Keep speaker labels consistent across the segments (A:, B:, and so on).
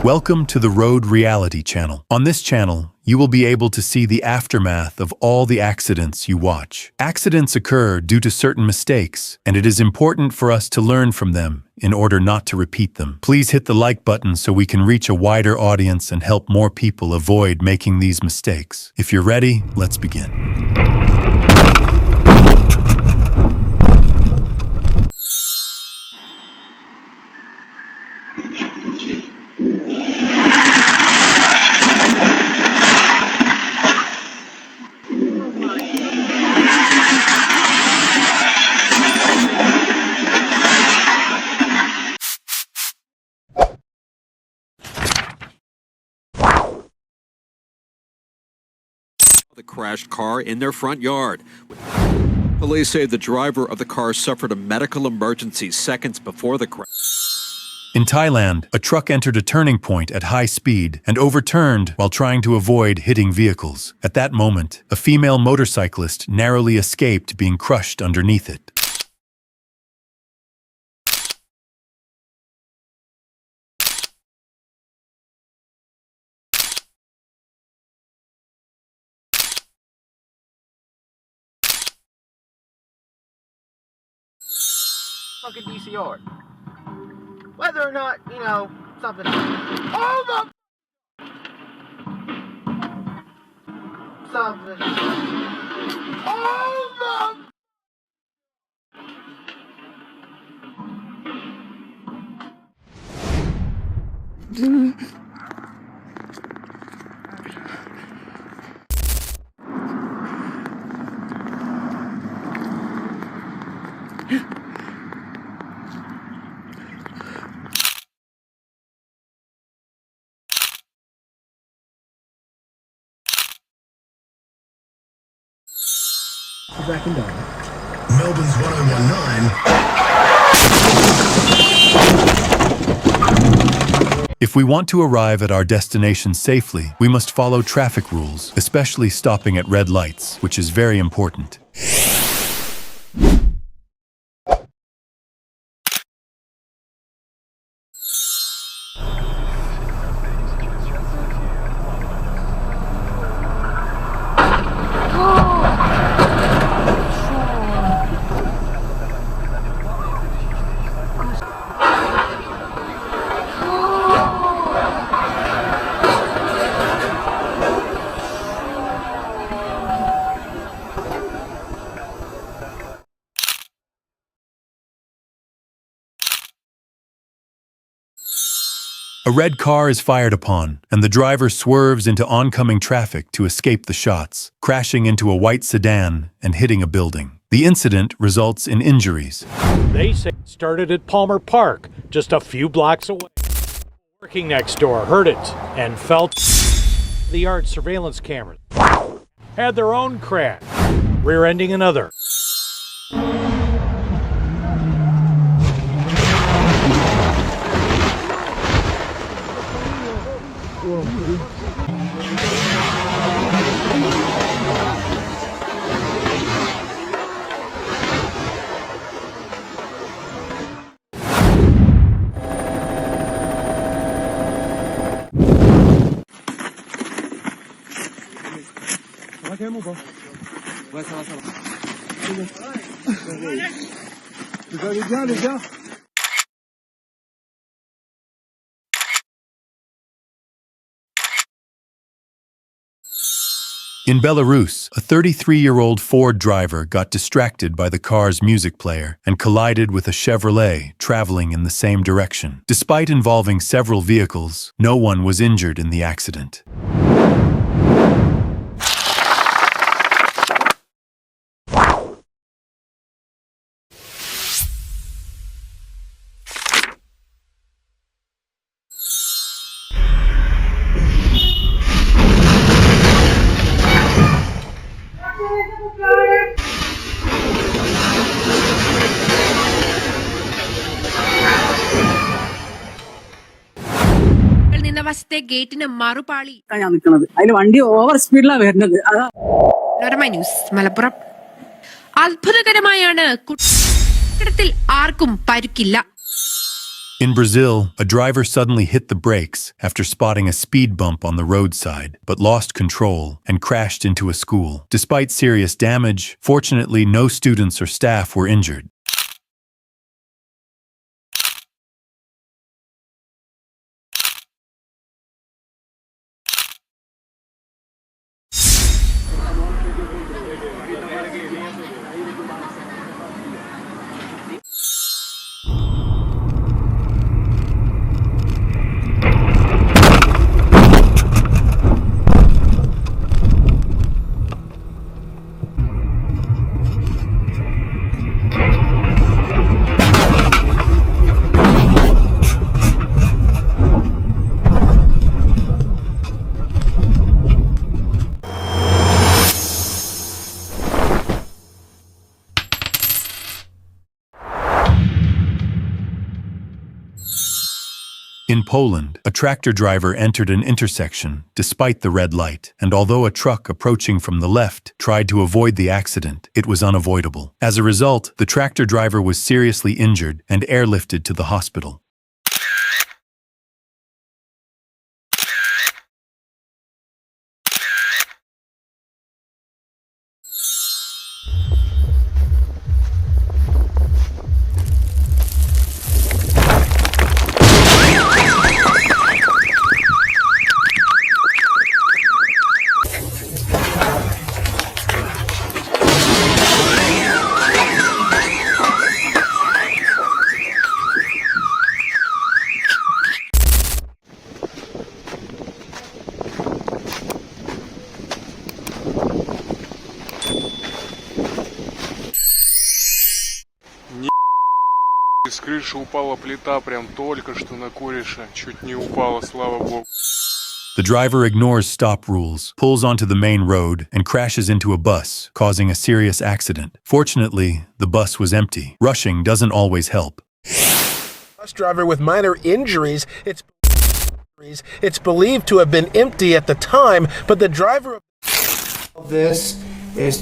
A: Welcome to the Road Reality channel. On this channel, you will be able to see the aftermath of all the accidents you watch. Accidents occur due to certain mistakes, and it is important for us to learn from them in order not to repeat them. Please hit the like button so we can reach a wider audience and help more people avoid making these mistakes. If you're ready, let's begin.
B: The crashed car in their front yard. Police say the driver of the car suffered a medical emergency seconds before the crash.
A: In Thailand, a truck entered a turning point at high speed and overturned while trying to avoid hitting vehicles. At that moment, a female motorcyclist narrowly escaped being crushed underneath it.
C: Fucking DCR. Whether or not, something. Oh the something. Oh the
D: Back and down.
E: Melbourne's 1019.
A: If we want to arrive at our destination safely, we must follow traffic rules, especially stopping at red lights, which is very important. A red car is fired upon, and the driver swerves into oncoming traffic to escape the shots, crashing into a white sedan and hitting a building. The incident results in injuries.
F: They say it started at Palmer Park, just a few blocks away. Working next door heard it and felt the yard surveillance cameras. Had their own crash, rear-ending another.
D: Vous allez bien, les gars?
A: In Belarus, a 33-year-old Ford driver got distracted by the car's music player and collided with a Chevrolet traveling in the same direction. Despite involving several vehicles, no one was injured in the accident.
G: ഗേറ്റിന് മറുപാളി
D: ഞാൻ നിൽക്കുന്നത് അതിൽ വണ്ടി over സ്പീഡിലാണ് വരുന്നത്.
G: News Malappuram. അത്ഭുതകരമായാണ് കെട്ടിടത്തിൽ ആർക്കും പരുക്കില്ല.
A: In Brazil, a driver suddenly hit the brakes after spotting a speed bump on the roadside, but lost control and crashed into a school. Despite serious damage, fortunately no students or staff were injured. In Poland, a tractor driver entered an intersection despite the red light, and although a truck approaching from the left tried to avoid the accident, it was unavoidable. As a result, the tractor driver was seriously injured and airlifted to the hospital.
H: С крыши упала плита прям только что на кореша. Чуть не упала, слава богу.
A: The driver ignores stop rules, pulls onto the main road, and crashes into a bus, causing a serious accident. Fortunately, the bus was empty. Rushing doesn't always help.
I: Bus driver with minor injuries. It's believed to have been empty at the time, but the driver of this is...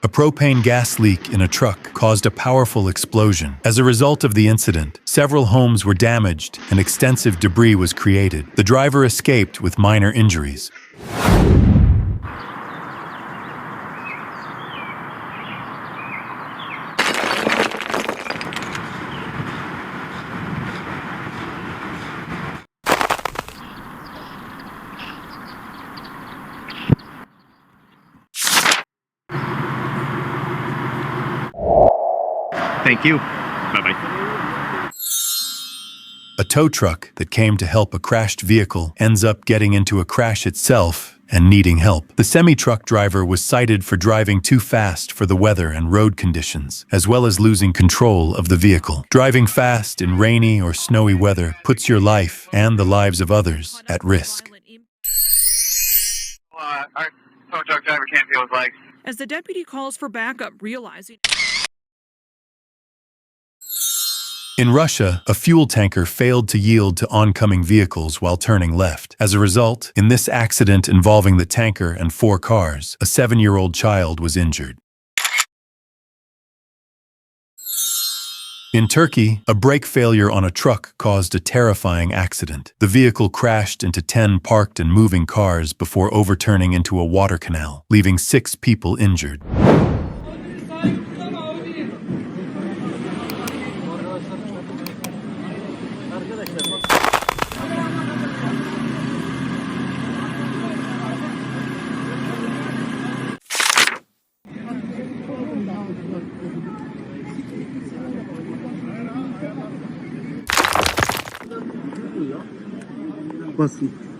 A: A propane gas leak in a truck caused a powerful explosion. As a result of the incident, several homes were damaged and extensive debris was created. The driver escaped with minor injuries.
J: Thank you. Bye-bye.
A: A tow truck that came to help a crashed vehicle ends up getting into a crash itself and needing help. The semi-truck driver was cited for driving too fast for the weather and road conditions, as well as losing control of the vehicle. Driving fast in rainy or snowy weather puts your life and the lives of others at risk.
K: Our tow truck driver can't feel his legs.
L: As the deputy calls for backup, realizing...
A: In Russia, a fuel tanker failed to yield to oncoming vehicles while turning left. As a result, in this accident involving the tanker and 4 cars, a 7-year-old child was injured. In Turkey, a brake failure on a truck caused a terrifying accident. The vehicle crashed into 10 parked and moving cars before overturning into a water canal, leaving 6 people injured.
D: Basın.